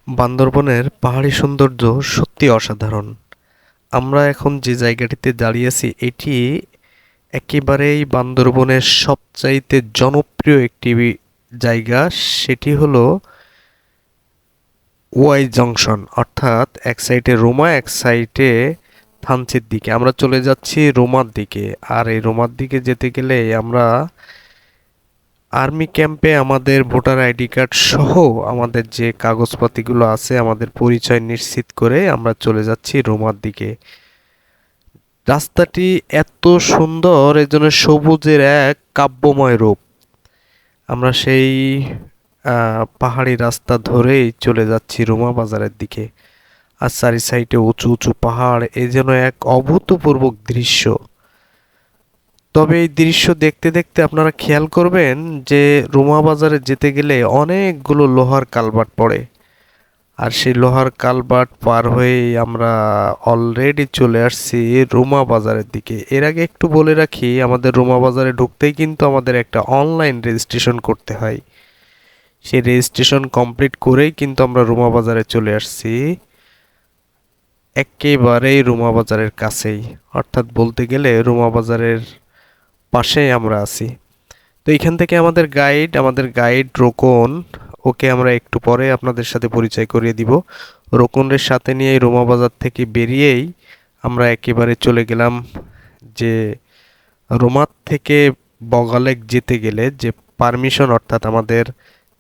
বান্দরবনের পাহাড়ি সৌন্দর্য সত্যি অসাধারণ। আমরা এখন যে জায়গাটিতে দাঁড়িয়ে আছি এটি একেবারেই বান্দরবনের সবচাইতে জনপ্রিয় একটি জায়গা। সেটি হলো ওয়াই জংশন, অর্থাৎ এক সাইডে রোমা, এক সাইডে থানচির দিকে। আমরা চলে যাচ্ছি রোমার দিকে। আর এই রোমার দিকে যেতে গেলে আমরা আর্মি ক্যাম্পে আমাদের ভোটার আইডি কার্ড সহ আমাদের যে কাগজপাতিগুলো আছে, আমাদের পরিচয় নিশ্চিত করে আমরা চলে যাচ্ছি রোমার দিকে। রাস্তাটি এত সুন্দর, এজন্য সবুজের এক কাব্যময় রূপ। আমরা সেই পাহাড়ি রাস্তা ধরেই চলে যাচ্ছি রোমা বাজারের দিকে। আর চারি সাইডে উঁচু উঁচু পাহাড়, এ যেন এক অভূতপূর্ব দৃশ্য। তবে এই দৃশ্য দেখতে দেখতে আপনারা খেয়াল করবেন যে রোমা বাজারে যেতে গেলে অনেকগুলো লোহার কালভার্ট পড়ে। আর সেই লোহার কালভার্ট পার হয়েই আমরা অলরেডি চলে আসছি রোমা বাজারের দিকে। এর আগে একটু বলে রাখি, আমাদের রোমা বাজারে ঢুকতেই কিন্তু আমাদের একটা অনলাইন রেজিস্ট্রেশন করতে হয়। সেই রেজিস্ট্রেশন কমপ্লিট করেই কিন্তু আমরা রোমা বাজারে চলে আসছি, একেবারেই রোমা বাজারের কাছেই। অর্থাৎ বলতে গেলে রোমা বাজারের পাশেই আমরা আছি। তো এইখান থেকে আমাদের গাইড রোকন, ওকে আমরা একটু পরে আপনাদের সাথে পরিচয় করিয়ে দিব। রোকনের সাথে নিয়ে রোমা বাজার থেকে বেরিয়েই আমরা একেবারে চলে গেলাম যে রোমার থেকে বগালেক যেতে গেলে যে পারমিশন, অর্থাৎ আমাদের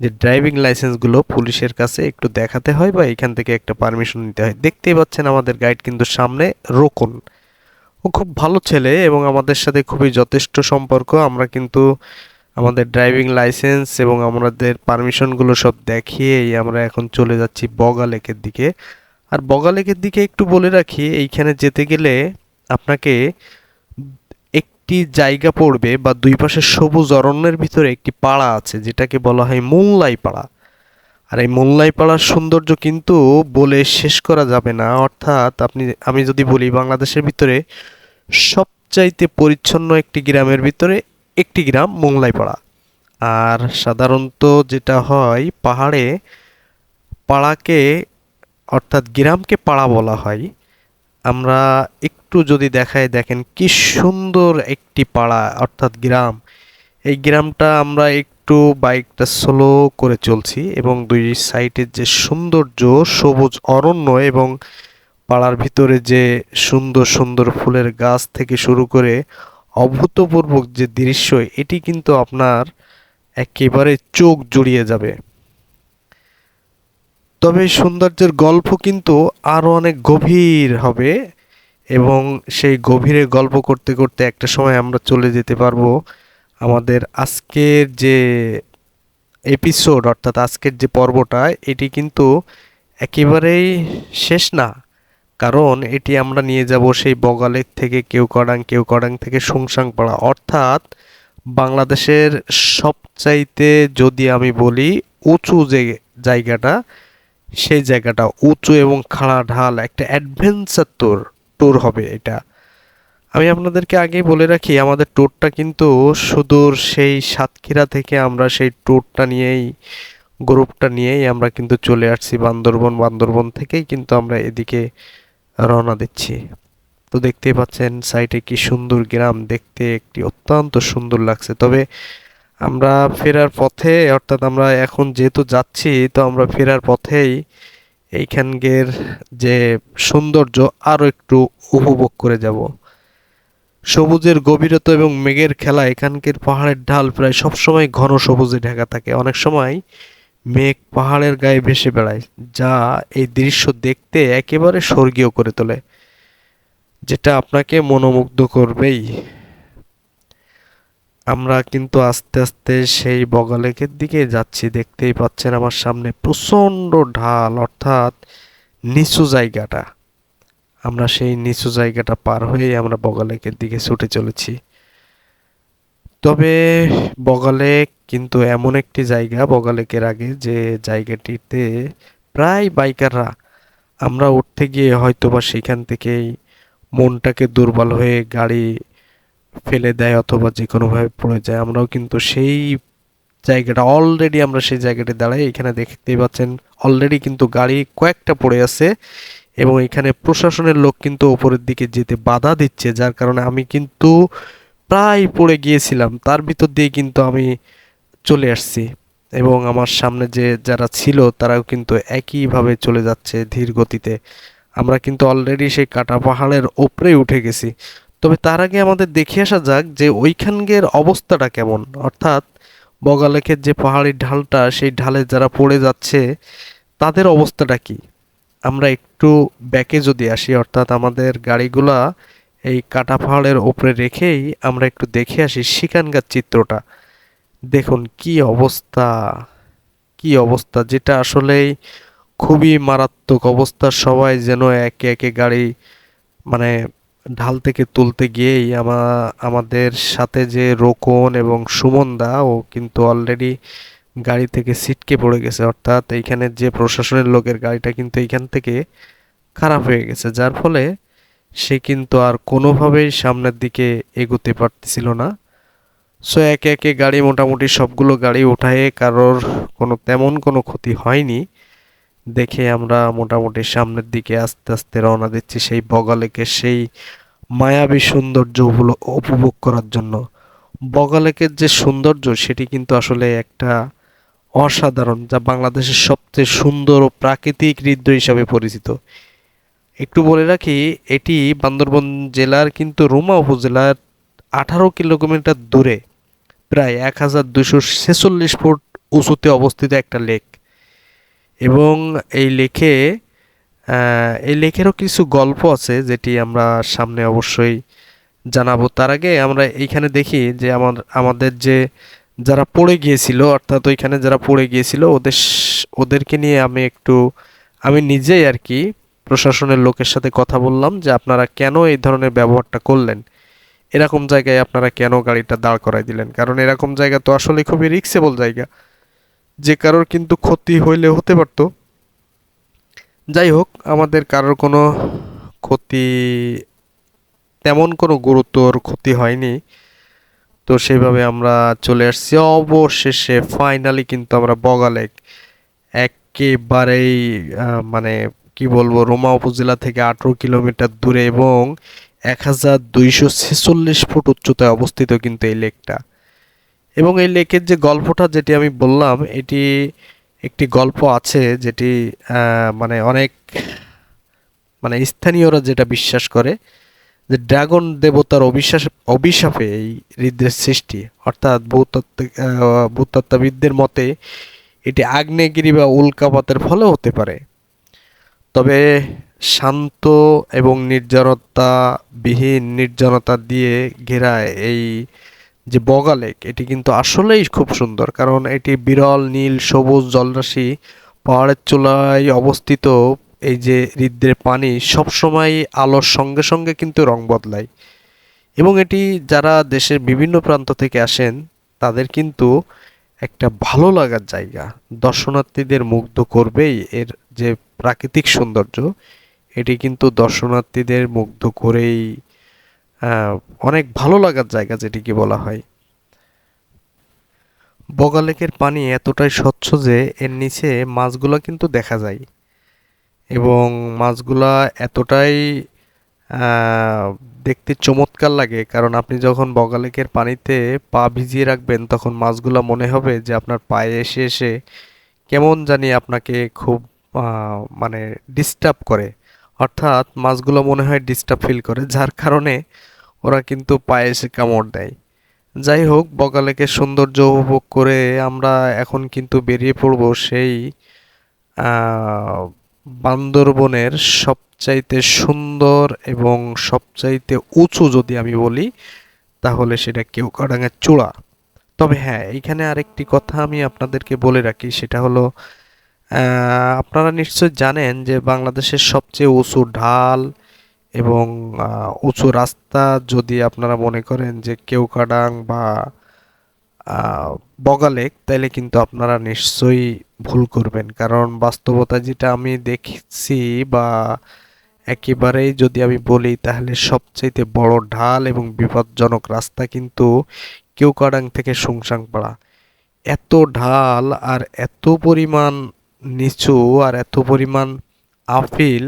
যে ড্রাইভিং লাইসেন্সগুলো পুলিশের কাছে একটু দেখাতে হয় বা এখান থেকে একটা পারমিশন নিতে হয়। দেখতেই পাচ্ছেন আমাদের গাইড কিন্তু সামনে, রোকন। ও খুব ভালো ছেলে এবং আমাদের সাথে খুবই যথেষ্ট সম্পর্ক। আমরা কিন্তু আমাদের ড্রাইভিং লাইসেন্স এবং আমাদের পারমিশনগুলো সব দেখিয়েই আমরা এখন চলে যাচ্ছি বগালেকের দিকে। আর বগালেকের দিকে একটু বলে রাখি, এইখানে যেতে গেলে আপনাকে একটি জায়গা পড়বে বা দুই পাশে সবুজ অরণ্যের ভিতরে একটি পাড়া আছে যেটাকে বলা হয় মোল্লাই পাড়া। আর এই মোল্লাই পাড়ার সৌন্দর্য কিন্তু বলে শেষ করা যাবে না। অর্থাৎ আমি যদি বলি, বাংলাদেশের ভিতরে সবচাইতে পরিচ্ছন্ন একটি গ্রামের ভিতরে একটি গ্রাম মোংলাই পাড়া। আর সাধারণত যেটা হয়, পাহাড়ে পাড়াকে, অর্থাৎ গ্রামকে পাড়া বলা হয়। আমরা একটু যদি দেখায়, দেখেন কি সুন্দর একটি পাড়া অর্থাৎ গ্রাম। এই গ্রামটা আমরা একটু বাইকটা স্লো করে চলছি এবং দুই সাইডের যে সৌন্দর্য, সবুজ অরণ্য এবং পাড়ার ভিতরে যে সুন্দর সুন্দর ফুলের গাছ থেকে শুরু করে অভূতপূর্ব যে দৃশ্য, এটি কিন্তু আপনার একেবারে চোখ জুড়িয়ে যাবে। তবে এই সৌন্দর্যের গল্প কিন্তু আরও অনেক গভীর হবে এবং সেই গভীরে গল্প করতে করতে একটা সময় আমরা চলে যেতে পারবো আমাদের আজকের যে এপিসোড, অর্থাৎ আজকের যে পর্বটা, এটি কিন্তু একেবারেই শেষ না। কারণ এটি আমরা নিয়ে যাব সেই বগালেক থেকে কেওক্রাডাং থেকে সুংসাংপাড়া, অর্থাৎ বাংলাদেশের সবচাইতে, যদি আমি বলি, উঁচু যে জায়গাটা, সেই জায়গাটা উঁচু এবং খাড়া ঢাল একটা অ্যাডভেঞ্চার ট্যুর হবে এটা। আমি আপনাদেরকে আগেই বলে রাখি, আমাদের ট্যুরটা কিন্তু সুদূর সেই সাতক্ষীরা থেকে আমরা সেই ট্যুরটা নিয়েই, গ্রুপটা নিয়েই আমরা কিন্তু চলে আসছি বান্দরবন। বান্দরবন থেকেই কিন্তু আমরা এদিকে রওনা দিচ্ছি। তো দেখতেই পাচ্ছেন সাইডে কি সুন্দর গ্রাম, দেখতে একটি অত্যন্ত সুন্দর লাগছে। তবে আমরা ফেরার পথে, অর্থাৎ আমরা এখন যেহেতু যাচ্ছি, তো আমরা ফেরার পথেই এইখানকার যে সৌন্দর্য আরও একটু উপভোগ করে যাব। সবুজের গভীরতা এবং মেঘের খেলা, এখানকার পাহাড়ের ঢাল প্রায় সবসময় ঘন সবুজে ঢাকা থাকে। অনেক সময় মেঘ পাহাড়ের গায়ে ভেসে বেড়ায়, যা এই দৃশ্য দেখতে একেবারে স্বর্গীয় করে তোলে, যেটা আপনাকে মনোমুগ্ধ করবেই। আমরা কিন্তু আস্তে আস্তে সেই বগালেকের দিকে যাচ্ছি। দেখতেই পাচ্ছেন আমার সামনে প্রচণ্ড ঢাল, অর্থাৎ নিচু জায়গাটা। আমরা সেই নিচু জায়গাটা পার হয়েই আমরা বগালেকের দিকে ছুটে চলেছি। তবে বগালেক কিন্তু এমন একটি জায়গা, বগালেকের আগে যে জায়গাটিতে প্রায় বাইকাররা, আমরা উঠতে গিয়ে হয়তোবা সেখান থেকেই মনটাকে দুর্বল হয়ে গাড়ি ফেলে দেয় অথবা যে কোনোভাবে পড়ে যায়। আমরাও কিন্তু সেই জায়গাটা অলরেডি আমরা সেই জায়গাটি দাঁড়াই, এখানে দেখতেই পাচ্ছেন অলরেডি কিন্তু গাড়ি কয়েকটা পড়ে আছে এবং এখানে প্রশাসনের লোক কিন্তু ওপরের দিকে যেতে বাধা দিচ্ছে, যার কারণে আমি কিন্তু প্রায় পড়ে গিয়েছিলাম, তার ভিতর দিয়ে কিন্তু আমি চলে আসছি এবং আমার সামনে যে যারা ছিল তারাও কিন্তু একইভাবে চলে যাচ্ছে ধীর গতিতে। আমরা কিন্তু অলরেডি সেই কাটা পাহাড়ের ওপরে উঠে গেছি। তবে তার আগে আমাদের দেখে আসা যাক যে ওইখানকার অবস্থাটা কেমন, অর্থাৎ বগালেকের যে পাহাড়ি ঢালটা সেই ঢালে যারা পড়ে যাচ্ছে তাদের অবস্থাটা কি। আমরা একটু ব্যাকে যদি আসি, অর্থাৎ আমাদের গাড়িগুলা এই কাটা পাহাড়ের ওপরে রেখেই আমরা একটু দেখে আসি সেখানকার চিত্রটা। দেখুন কি অবস্থা, কি অবস্থা, যেটা আসলেই খুবই মারাত্মক অবস্থা। সবাই যেন একে একে গাড়ি মানে ঢাল থেকে তুলতে গিয়েই আমাদের সাথে যে রোকন এবং সুমন দা ও কিন্তু অলরেডি গাড়ি থেকে ছিটকে পড়ে গেছে, অর্থাৎ এইখানে যে প্রশাসনের লোকের গাড়িটা কিন্তু এইখান থেকে খারাপ হয়ে গেছে, যার ফলে সে কিন্তু আর কোনোভাবেই সামনের দিকে এগোতে পারতেছিল না। সো একে একে গাড়ি মোটামুটি সবগুলো গাড়ি ওঠায়, কারোর তেমন কোনো ক্ষতি হয়নি দেখে আমরা মোটামুটি সামনের দিকে আস্তে আস্তে রওনা দিচ্ছি সেই বগালেকের সেই মায়াবী সৌন্দর্য উপভোগ করার জন্য। বগালেকের যে সৌন্দর্য সেটি কিন্তু আসলে একটা অসাধারণ, যা বাংলাদেশের সবচেয়ে সুন্দর ও প্রাকৃতিক হৃদ্য হিসাবে পরিচিত। একটু বলে রাখি, এটি বান্দরবন জেলার কিন্তু রুমা উপজেলার 18 কিলোমিটার দূরে প্রায় 1246 ফুট উঁচুতে অবস্থিত একটা লেক। এবং এই লেকে এই লেকেরও কিছু গল্প আছে যেটি আমরা সামনে অবশ্যই জানাবো। তার আগে আমরা এইখানে দেখি যে আমাদের যে যারা পড়ে গিয়েছিল, অর্থাৎ ওইখানে যারা পড়ে গিয়েছিল ওদেরকে নিয়ে আমি নিজেই আর কি প্রশাসনের লোকের সাথে কথা বললাম যে আপনারা কেন এই ধরনের ব্যবহারটা করলেন, এরকম জায়গায় আপনারা কেন গাড়িটা দাঁড় করাই দিলেন, কারণ এরকম জায়গা তো আসলে খুবই রিস্কেবল জায়গা, যে কারোর কিন্তু ক্ষতি হইলে হতে পারতো। যাই হোক, আমাদের কারোর কোনো ক্ষতি, তেমন কোনো গুরুতর ক্ষতি হয়নি। তো সেইভাবে আমরা চলে আসছি অবশেষে, ফাইনালি কিন্তু আমরা বগালেক একেবারেই মানে কি বলবো, রোমা উপজেলা থেকে 18 কিলোমিটার দূরে এবং 1246 ফুট উচ্চতায় অবস্থিত কিন্তু এই লেকটা। এবং এই লেকের যে গল্পটা যেটি আমি বললাম, এটি একটি গল্প আছে যেটি মানে অনেক স্থানীয়রা যেটা বিশ্বাস করে যে ড্রাগন দেবতার অভিশাপে এই হ্রদের সৃষ্টি, অর্থাৎ ভূতত্ত্ববিদদের মতে এটি আগ্নেয়গিরি বা উল্কাপাতের ফলে হতে পারে। তবে শান্ত এবং নির্জনতা দিয়ে ঘেরা এই যে বগা লেক, এটি কিন্তু আসলেই খুব সুন্দর, কারণ এটি বিরল নীল সবুজ জলরাশি পাহাড়ের চূড়ায় অবস্থিত। এই যে হ্রদের পানি সবসময় আলোর সঙ্গে সঙ্গে কিন্তু রং বদলায় এবং এটি যারা দেশের বিভিন্ন প্রান্ত থেকে আসেন তাদের কিন্তু একটা ভালো লাগার জায়গা। দর্শনার্থীদের মুগ্ধ করবেই এর যে প্রাকৃতিক সৌন্দর্য, এটি কিন্তু দর্শনার্থীদের মুগ্ধ করেই অনেক ভালো লাগার জায়গা যেটিকে বলা হয়। বগা লেকের পানি এতটাই স্বচ্ছ যে এর নিচে মাছগুলো কিন্তু দেখা যায় এবং মাছগুলা এতটাই দেখতে চমৎকার লাগে, কারণ আপনি যখন বগা লেকের পানিতে পা ভিজিয়ে রাখবেন তখন মাছগুলা মনে হবে যে আপনার পায়ে এসে এসে কেমন জানি আপনাকে খুব মানে ডিস্টার্ব করে, অর্থাৎ মাছগুলো মনে হয় ডিস্টার্ব ফিল করে, যার কারণে ওরা কিন্তু পায়ে এসে কামড় দেয়। যাই হোক, বগা লেকের সৌন্দর্য উপভোগ করে আমরা এখন কিন্তু বেরিয়ে পড়ব সেই আহ, বান্দরবনের সবচাইতে সুন্দর এবং সবচাইতে উঁচু যদি আমি বলি তাহলে সেটা কেওক্রাডাঙ্গার চূড়া। তবে হ্যাঁ, এইখানে আরেকটি কথা আমি আপনাদেরকে বলে রাখি, সেটা হলো আপনারা নিশ্চয় জানেন যে বাংলাদেশের সবচেয়ে উঁচু ঢাল এবং উঁচু রাস্তা যদি আপনারা মনে করেন যে কেওক্রাডাং বা বগা লেক, তাইলে কিন্তু আপনারা নিশ্চয়ই ভুল করবেন, কারণ বাস্তবতা যেটা আমি দেখছি বা একেবারেই যদি আমি বলি তাহলে সবচাইতে বড় ঢাল এবং বিপজ্জনক রাস্তা কিন্তু কেওক্রাডাং থেকে সুংসাং পাড়া। এত ঢাল আর এত পরিমাণ নিচু আর এত পরিমাণ আফিল,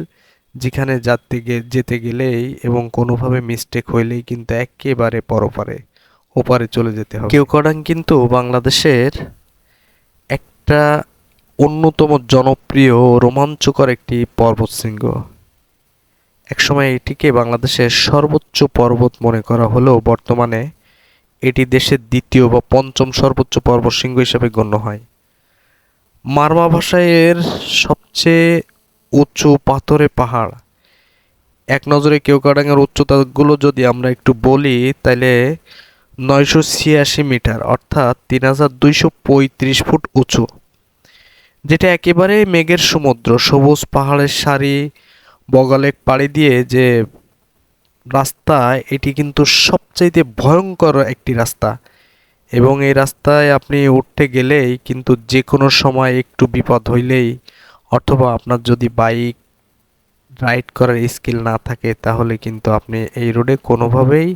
যেখানে যেতে গেলেই এবং কোনোভাবে মিস্টেক হইলেই কিন্তু একেবারে পরপারে ওপারে চলে যেতে হবে। কেওক্রাডাং কিন্তু বাংলাদেশের একটা অন্যতম জনপ্রিয় ও রোমাঞ্চকর একটি পর্বতশৃঙ্গ। একসময় এটিকে বাংলাদেশের সর্বোচ্চ পর্বত মনে করা হলেও বর্তমানে এটি দেশের দ্বিতীয় বা পঞ্চম সর্বোচ্চ পর্বতশৃঙ্গ হিসেবে গণ্য হয়। মারমা ভাষায় এর সবচেয়ে উঁচু পাথরে পাহাড়। এক নজরে কেওক্রাডাঙের উচ্চতাগুলো যদি আমরা একটু বলি, তাহলে 986 মিটার অর্থাৎ 3235 ফুট উঁচু, যেটা একেবারে মেঘের সমুদ্র। সবুজ পাহাড়ের সারি বগালেক পাড়ি দিয়ে যে রাস্তা, এটি কিন্তু সবচাইতে ভয়ঙ্কর একটি রাস্তা, এবং এই রাস্তায় আপনি উঠতে গেলেই কিন্তু যে কোনো সময় একটু বিপদ হইলেই, অথবা আপনার যদি বাইক রাইড করার স্কিল না থাকে, তাহলে কিন্তু আপনি এই রোডে কোনোভাবেই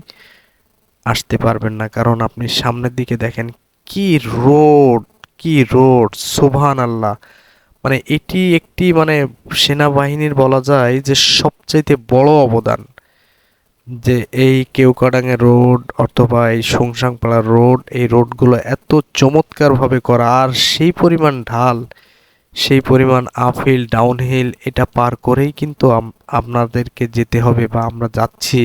আসতে পারবেন না। কারণ আপনি সামনের দিকে দেখেন কি রোড, কি রোড, সুবহান আল্লাহ। মানে এটি একটি মানে সেনাবাহিনীর বলা যায় যে সবচাইতে বড় অবদান, যে এই কেওক্রাডাঙের রোড অথবা এই সংসাংপাড়ার রোড, এই রোডগুলো এত চমৎকারভাবে করা, আর সেই পরিমাণ ঢাল, সেই পরিমাণ আপহিল ডাউনহিল, এটা পার করেই কিন্তু আপনাদেরকে যেতে হবে, বা আমরা যাচ্ছি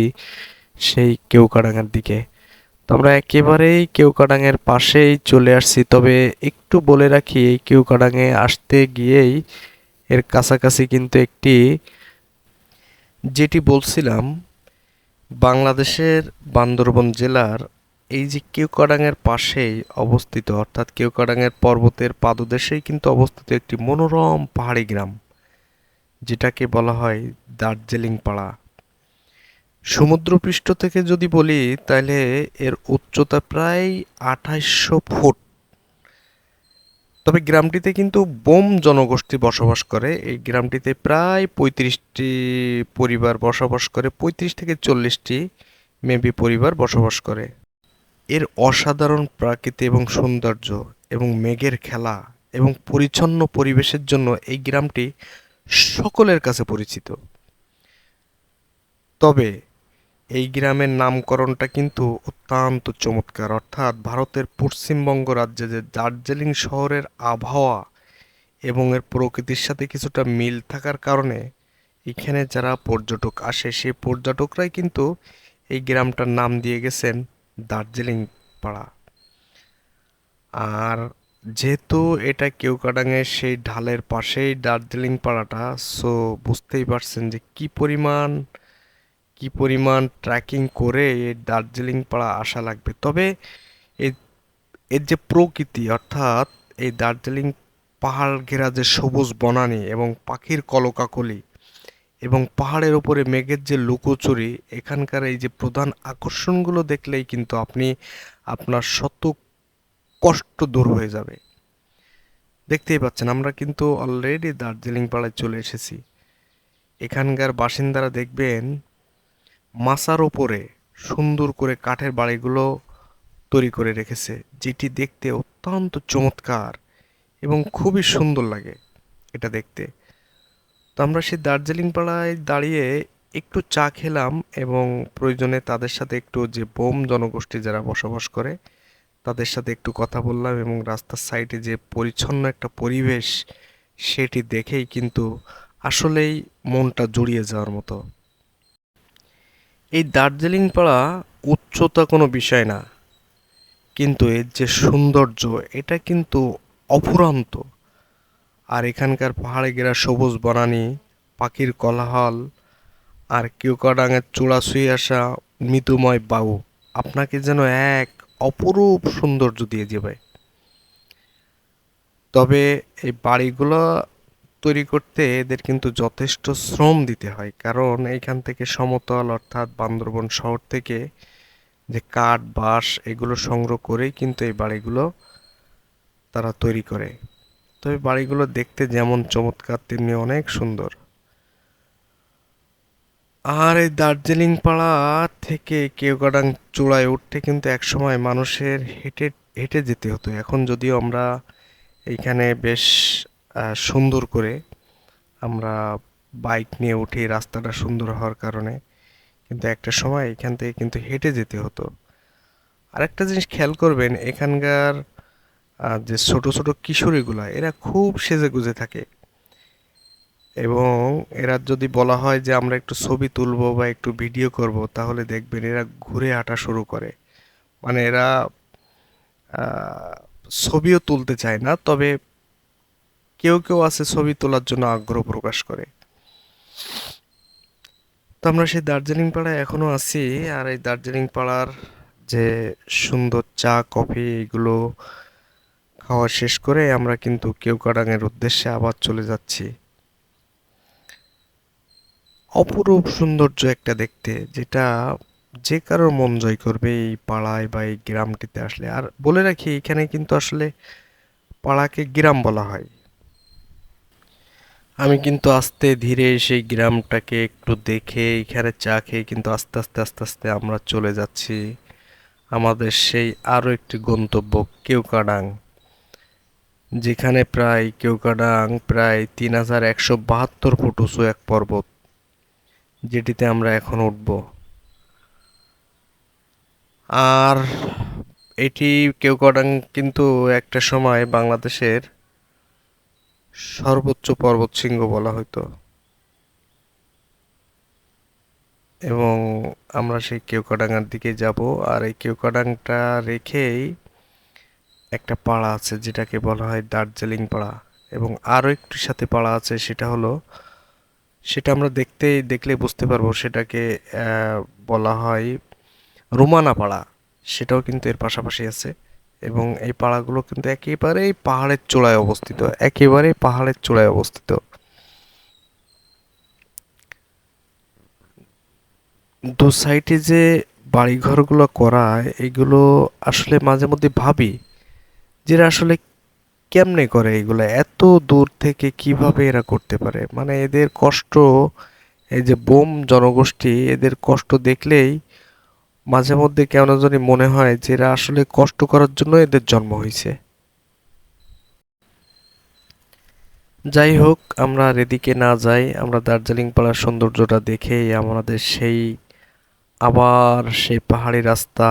সেই কেওক্রাডাঙের দিকে। তো আমরা একেবারেই কেওক্রাডাঙের পাশেই চলে আসছি। তবে একটু বলে রাখি, এই কেওক্রাডাঙে আসতে গিয়েই এর কাছাকাছি কিন্তু একটি, যেটি বলছিলাম, বাংলাদেশের বান্দরবন জেলার এই যে কেওক্রাডাঙের পাশেই অবস্থিত, অর্থাৎ কেওক্রাডাঙের পর্বতের পাদদেশেই কিন্তু অবস্থিত একটি মনোরম পাহাড়ি গ্রাম, যেটাকে বলা হয় দার্জিলিং পাড়া। সমুদ্রপৃষ্ঠ থেকে যদি বলি, তাহলে এর উচ্চতা প্রায় 2800 ফুট। তবে গ্রামটিতে কিন্তু বোম জনগোষ্ঠী বসবাস করে। এই গ্রামটিতে প্রায় 35টি পরিবার বসবাস করে, 35 থেকে 40টি মেবি পরিবার বসবাস করে। এর অসাধারণ প্রাকৃতি এবং সৌন্দর্য এবং মেঘের খেলা এবং পরিচ্ছন্ন পরিবেশের জন্য এই গ্রামটি সকলের কাছে পরিচিত। তবে এই গ্রামের নামকরণটা কিন্তু অত্যন্ত চমৎকার, অর্থাৎ ভারতের পশ্চিমবঙ্গ রাজ্যে যে দার্জিলিং শহরের আবহাওয়া এবং এর প্রকৃতির সাথে কিছুটা মিল থাকার কারণে এখানে যারা পর্যটক আসে, সেই পর্যটকরাই কিন্তু এই গ্রামটার নাম দিয়ে গেছেন দার্জিলিং পাড়া। আর যেহেতু এটা কেওক্রাডাঙের সেই ঢালের পাশেই দার্জিলিং পাড়াটা, সো বুঝতেই পারছেন যে কি পরিমাণ ট্রেকিং করে এই দার্জিলিং পাড়া আসা লাগবে। তবে এর এর যে প্রকৃতি, অর্থাৎ এই দার্জিলিং পাহাড় ঘেরা যে সবুজ বনানী এবং পাখির কলকাকলি এবং পাহাড়ের উপরে মেঘের যে লুকোচুরি, এখানকার এই যে প্রধান আকর্ষণগুলো দেখলেই কিন্তু আপনার শত কষ্ট দূর হয়ে যাবে। দেখতেই পাচ্ছেন আমরা কিন্তু অলরেডি দার্জিলিং পাড়ায় চলে এসেছি। এখানকার বাসিন্দারা দেখবেন মাচার ওপরে সুন্দর করে কাঠের বাড়িগুলো তৈরি করে রেখেছে, যেটি দেখতে অত্যন্ত চমৎকার এবং খুবই সুন্দর লাগে এটা দেখতে। তো আমরা সেই দার্জিলিং পাড়ায় দাঁড়িয়ে একটু চা খেলাম এবং প্রয়োজনে তাদের সাথে একটু, যে বোম জনগোষ্ঠী যারা বসবাস করে, তাদের সাথে একটু কথা বললাম, এবং রাস্তার সাইডে যে পরিচ্ছন্ন একটা পরিবেশ, সেটি দেখেই কিন্তু আসলেই মনটা জুড়িয়ে যাওয়ার মতো। এই দার্জিলিং পাড়া উচ্চতা কোনো বিষয় না, কিন্তু এর যে সৌন্দর্য, এটা কিন্তু অফুরন্ত। আর এখানকার পাহাড়ে ঘেরা সবুজ বনানী, পাখির কোলাহল, আর কেওক্রাডাঙের চূড়া ছুঁয়ে আসা মৃদুময় বায়ু আপনাকে যেন এক অপরূপ সৌন্দর্য দিয়ে যাবে। তবে এই বাড়িগুলো তৈরি করতে এদের কিন্তু যথেষ্ট শ্রম দিতে হয়, কারণ এইখান থেকে সমতল, অর্থাৎ বান্দরবন শহর থেকে যে কাঠ বাঁশ এগুলো সংগ্রহ করেই কিন্তু এই বাড়িগুলো তারা তৈরি করে। তবে বাড়িগুলো দেখতে যেমন চমৎকার, তেমনি অনেক সুন্দর। আর এই দার্জিলিং পাড়া থেকে কেওক্রাডাং চূড়ায় উঠতে কিন্তু একসময় মানুষের হেঁটে হেঁটে যেতে হতো। এখন যদিও আমরা এইখানে বেশ সুন্দর করে আমরা বাইক নিয়ে উঠি রাস্তাটা সুন্দর হওয়ার কারণে, কিন্তু একটা সময় এখান থেকে কিন্তু হেঁটে যেতে হতো। আরেকটা জিনিস খেয়াল করবেন, এখানকার যে ছোট ছোট কিশোরীগুলা এরা খুব সেজেগুজে থাকে, এবং এরা যদি বলা হয় যে আমরা একটু ছবি তুলবো বা একটু ভিডিও করব, তাহলে দেখবেন এরা ঘুরে হাঁটা শুরু করে। মানে এরা আহ, ছবিও তুলতে চায় না, তবে কেউ কেউ আছে ছবি তোলার জন্য আগ্রহ প্রকাশ করে। তো আমরা সেই দার্জিলিং পাড়ায় এখনো আছি, আর এই দার্জিলিং পাড়ার যে সুন্দর চা কফি এগুলো খাওয়া শেষ করে আমরা কিন্তু কেওক্রাডাঙের উদ্দেশ্যে আবার চলে যাচ্ছি। অপরূপ সৌন্দর্য একটা দেখতে, যেটা যে কারোর মন জয় করবে এই পাড়ায় বা এই গ্রামটিতে আসলে। আর বলে রাখি, এখানে কিন্তু আসলে পাড়াকে গ্রাম বলা হয়। আমি কিন্তু আস্তে ধীরে সেই গ্রামটাকে একটু দেখে এখানে চা খেয়ে কিন্তু আস্তে আস্তে আস্তে আস্তে আমরা চলে যাচ্ছি আমাদের সেই আরো একটি গন্তব্য, কেওক্রাডাং। যেখানে কেওক্রাডাং প্রায় 3172 ফুট উঁচু এক পর্বত, যেটিতে আমরা এখন উঠব। আর এটি কেওক্রাডাং কিন্তু একটা সময় বাংলাদেশের সর্বোচ্চ পর্বতশৃঙ্গ বলা হতো। এবং আমরা সেই কেওক্রাডাঙ্গার দিকে যাব। আর এই কেওক্রাডাংটা রেখেই একটা পাড়া আছে যেটাকে বলা হয় দার্জিলিং পাড়া, এবং আরও একটি সাথে পাড়া আছে, সেটা আমরা দেখলে বুঝতে পারবো, সেটাকে বলা হয় রুমানা পাড়া। সেটাও কিন্তু এর পাশাপাশি আছে, এবং এই পাড়াগুলো কিন্তু একেবারেই পাহাড়ের চূড়ায় অবস্থিত, একেবারেই পাহাড়ের চূড়ায় অবস্থিত। দু সাইডে যে বাড়িঘরগুলো করা, এগুলো আসলে মাঝে মধ্যে ভাবি যে এরা আসলে কেমনে করে এগুলো, এত দূর থেকে কিভাবে এরা করতে পারে। মানে এদের কষ্ট, এই যে বোম জনগোষ্ঠী, এদের কষ্ট দেখলেই মাঝে মধ্যে কেন জানি মনে হয় যে এরা আসলে কষ্ট করার জন্য এদের জন্ম হয়েছে। যাই হোক, আমরা আর এদিকে না যাই, আমরা দার্জিলিং পাড়ার সৌন্দর্যটা দেখেই আমাদের সেই পাহাড়ি রাস্তা,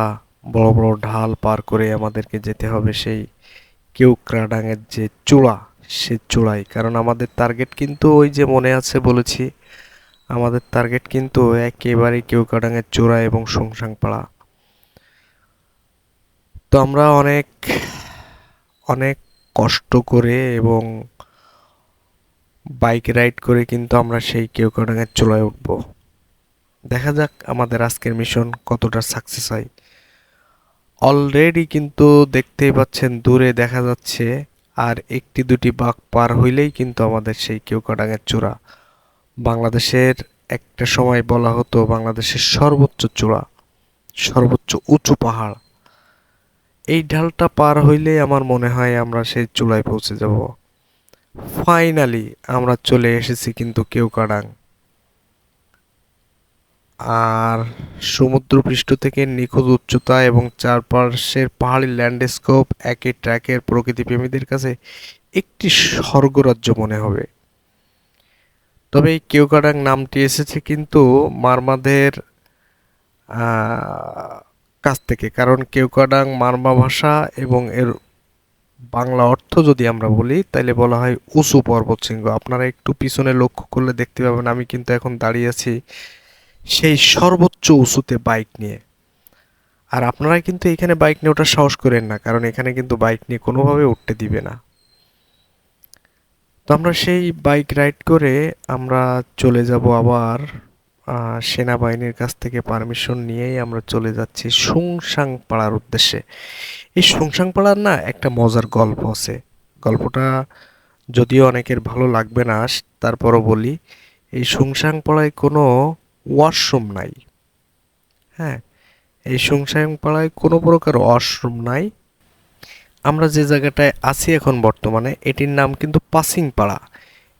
বড় বড় ঢাল পার করে আমাদেরকে যেতে হবে সেই কেওক্রাডাঙের যে চূড়া, সে চূড়ায়। কারণ আমাদের টার্গেট কিন্তু ওই যে মনে আছে বলেছি, আমাদের টার্গেট কিন্তু একেবারে কেওক্রাডাঙের চূড়া এবং সংসাংপাড়া। তো আমরা অনেক অনেক কষ্ট করে এবং বাইক রাইড করে কিন্তু আমরা সেই কেওক্রাডাঙের চূড়ায় উঠব। দেখা যাক আমাদের আজকের মিশন কতটা সাকসেস হয়। অলরেডি কিন্তু দেখতেই পাচ্ছেন দূরে দেখা যাচ্ছে, আর একটি দুটি বাঁক পার হইলেই কিন্তু আমাদের সেই কেওক্রাডাঙের চূড়া। বাংলাদেশের একটা সময় বলা হতো বাংলাদেশের সর্বোচ্চ চূড়া, সর্বোচ্চ উঁচু পাহাড়। এই ঢালটা পার হইলেই আমার মনে হয় আমরা সেই চূড়ায় পৌঁছে যাব। ফাইনালি আমরা চলে এসেছি কিন্তু কেওক্রাডাং। আর সমুদ্রপৃষ্ঠ থেকে নিখুঁত উচ্চতা এবং চারপাশের পাহাড়ি ল্যান্ডস্কেপ একই ট্র্যাকের প্রকৃতিপ্রেমীদের কাছে একটি স্বর্গরাজ্য মনে হবে। তবে এই কেওক্রাডাং নামটি এসেছে কিন্তু মারমাদের কাছ থেকে, কারণ কেওক্রাডাং মারমা ভাষা, এবং এর বাংলা অর্থ যদি আমরা বলি তাহলে বলা হয় উঁচু পর্বতশৃঙ্গ। আপনারা একটু পিছনে লক্ষ্য করলে দেখতে পাবেন আমি কিন্তু এখন দাঁড়িয়ে আছি সেই সর্বোচ্চ উঁচুতে বাইক নিয়ে। আর আপনারা কিন্তু এখানে বাইক নিয়ে ওঠার সাহস করেন না, কারণ এখানে কিন্তু বাইক নিয়ে কোনোভাবে উঠতে দিবে না। তো আমরা সেই বাইক রাইড করে আমরা চলে যাব আবার সেনাবাহিনীর কাছ থেকে পারমিশন নিয়েই আমরা চলে যাচ্ছি সুংসাং পাড়ার উদ্দেশ্যে। এই সুংসাং পাড়ার না একটা মজার গল্প আছে। গল্পটা যদিও অনেকের ভালো লাগবে না, তারপরও বলি। এই সুংসাং পাড়ায় কোনো ওয়াশরুম নাই। হ্যাঁ, এই সুংসাং পাড়ায় কোনো প্রকার ওয়াশরুম নাই। আমরা যে জায়গাটায় আছি এখন বর্তমানে, এটির নাম কিন্তু পাসিং পাড়া,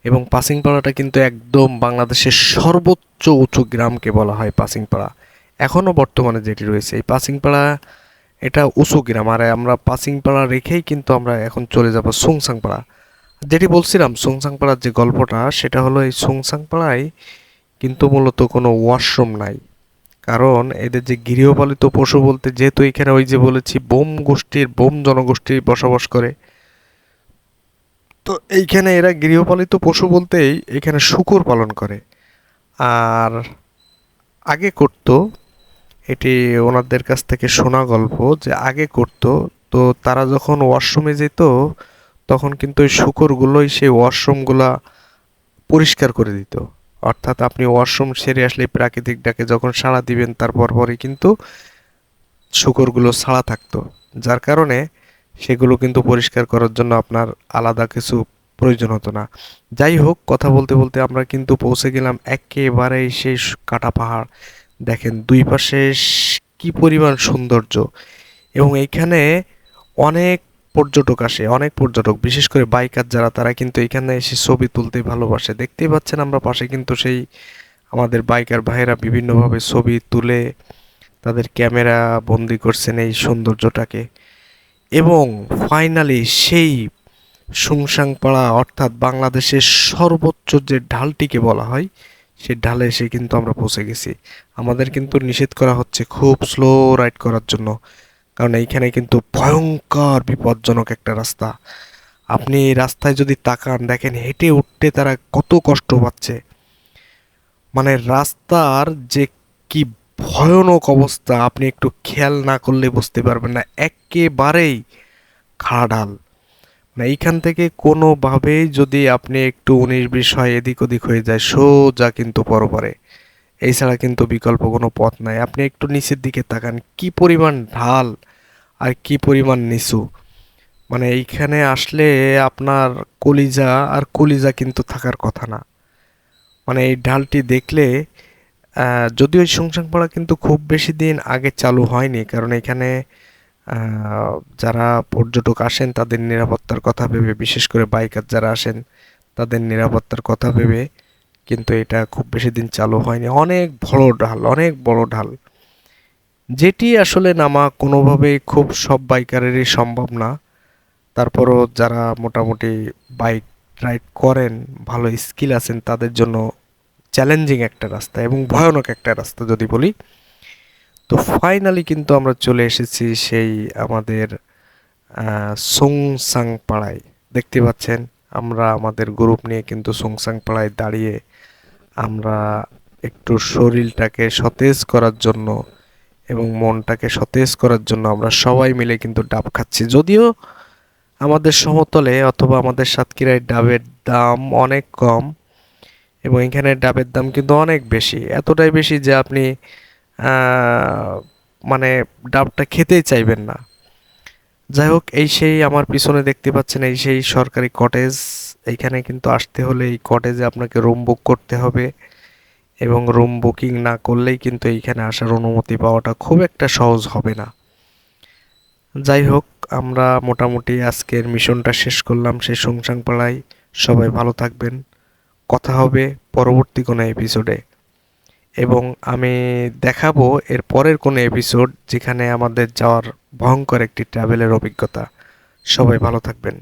এবং পাসিং পাড়াটা কিন্তু একদম বাংলাদেশের সর্বোচ্চ উঁচু গ্রামকে বলা হয় পাসিং পাড়া। এখনও বর্তমানে যেটি রয়েছে, এই পাসিং পাড়া এটা উঁচু গ্রাম, আর আমরা পাচিংপাড়া রেখেই কিন্তু আমরা এখন চলে যাব সুংসাংপাড়া। যেটি বলছিলাম সুংসাংপাড়ার যে গল্পটা, সেটা হলো এই সুংসাংপাড়ায় কিন্তু মূলত কোনো ওয়াশরুম নাই। কারণ এদের যে গৃহপালিত পশু বলতে, যেহেতু এখানে ওই যে বলেছি বোম জনগোষ্ঠী বসবাস করে, তো এইখানে এরা গৃহপালিত পশু বলতেই এখানে শূকর পালন করে। আর আগে করতো, এটি ওনাদের কাছ থেকে শোনা গল্প, যে আগে করতো, তো তারা যখন ওয়াশরুমে যেত তখন কিন্তু ওই শূকরগুলোই সেই ওয়াশরুমগুলা পরিষ্কার করে দিত। অর্থাৎ আপনি ওয়াশরুম সেরে আসলে প্রাকৃতিক ডাকে যখন সাড়া দিবেন তারপর পরই কিন্তু শূকরগুলো ছাড়া থাকতো, যার কারণে সেগুলো কিন্তু পরিষ্কার করার জন্য আপনার আলাদা কিছু প্রয়োজন হতো না। যাই হোক, কথা বলতে বলতে আমরা কিন্তু পৌঁছে গেলাম একেবারেই সেই কাটা পাহাড়। দেখেন দুই পাশে কি পরিমাণ সৌন্দর্য, এবং এইখানে অনেক পর্যটক আসে, অনেক পর্যটক, বিশেষ করে বাইকার যারা, তারা কিন্তু এখানে এসে ছবি তুলতে ভালোবাসে। দেখতেই পাচ্ছেন আমরা পাশে কিন্তু সেই আমাদের বাইকার ভাইয়েরা বিভিন্নভাবে ছবি তুলে তাদের ক্যামেরা বন্দি করছেন এই সৌন্দর্যটাকে। এবং ফাইনালি সেই সুংসাংপাড়া, অর্থাৎ বাংলাদেশের সর্বোচ্চ যে ঢালটিকে বলা হয়, সে ঢালে এসে কিন্তু আমরা পৌঁছে গেছি। আমাদের কিন্তু নিষেধ করা হচ্ছে খুব স্লো রাইড করার জন্য, কারণ এইখানে কিন্তু ভয়ঙ্কর বিপজ্জনক একটা রাস্তা। আপনি এই রাস্তায় যদি তাকান, দেখেন হেঁটে উঠতে তারা কত কষ্ট পাচ্ছে। মানে রাস্তার যে কি ভয়ানক অবস্থা, আপনি একটু খেয়াল না করলে বুঝতে পারবেন না। একেবারেই খাড়া ঢাল, না এইখান থেকে কোনোভাবেই যদি আপনি একটু 19-20 হয়, এদিক ওদিক হয়ে যায়, সোজা কিন্তু পরপারে। এছাড়া কিন্তু বিকল্প কোনো পথ নাই। আপনি একটু নিচের দিকে তাকান, কি পরিমাণ ঢাল আর কি পরিমাণ নিচু। মানে এইখানে আসলে আপনার কলিজা আর কলিজা কিন্তু থাকার কথা না। মানে এই ঢালটি দেখলে, যদিও এই সুংসাংপাড়া কিন্তু খুব বেশি দিন আগে চালু হয়নি, কারণ এখানে যারা পর্যটক আসেন তাদের নিরাপত্তার কথা ভেবে, বিশেষ করে বাইকার যারা আসেন তাদের নিরাপত্তার কথা ভেবে কিন্তু এটা খুব বেশি দিন চালু হয়নি। অনেক বড় ঢাল, অনেক বড় ঢাল, যেটি আসলে নামা কোনোভাবেই খুব সব বাইকারেরই সম্ভব না। তারপরও যারা মোটামুটি বাইক রাইড করেন, ভালো স্কিল আছেন, তাদের জন্য চ্যালেঞ্জিং একটা রাস্তা এবং ভয়ানক একটা রাস্তা যদি বলি। তো ফাইনালি কিন্তু আমরা চলে এসেছি সেই আমাদের সুংসাং পাড়ায়। দেখতে পাচ্ছেন আমরা আমাদের গ্রুপ নিয়ে কিন্তু সুংসাং পাড়ায় দাঁড়িয়ে আমরা একটু শরীরটাকে সতেজ করার জন্য এবং মনটাকে সতেজ করার জন্য আমরা সবাই মিলে কিন্তু ডাব খাচ্ছি। যদিও আমাদের সমতলে অথবা আমাদের সাতক্ষীরায় ডাবের দাম অনেক কম, এবং এখানে ডাবের দাম কিন্তু অনেক বেশি, এতটাই বেশি যে আপনি মানে ডাবটা খেতেই চাইবেন না। যাই হোক, এই সেই আমার পিছনে দেখতে পাচ্ছেন, এই সেই সরকারি কটেজ। এইখানে কিন্তু আসতে হলে এই কটেজে আপনাকে রুম বুক করতে হবে, এবং রুম বুকিং না করলেই কিন্তু এইখানে আসার অনুমতি পাওয়াটা খুব একটা সহজ হবে না। যাই হোক, আমরা মোটামুটি আজকের মিশনটা শেষ করলাম সেই সুংসাংপাড়ায়। সবাই ভালো থাকবেন, কথা হবে পরবর্তী কোনো এপিসোডে, এবং আমি দেখাবো এর পরের কোনো এপিসোড যেখানে আমাদের যাওয়ার ভয়ঙ্কর একটি ট্রাভেলের অভিজ্ঞতা। সবাই ভালো থাকবেন।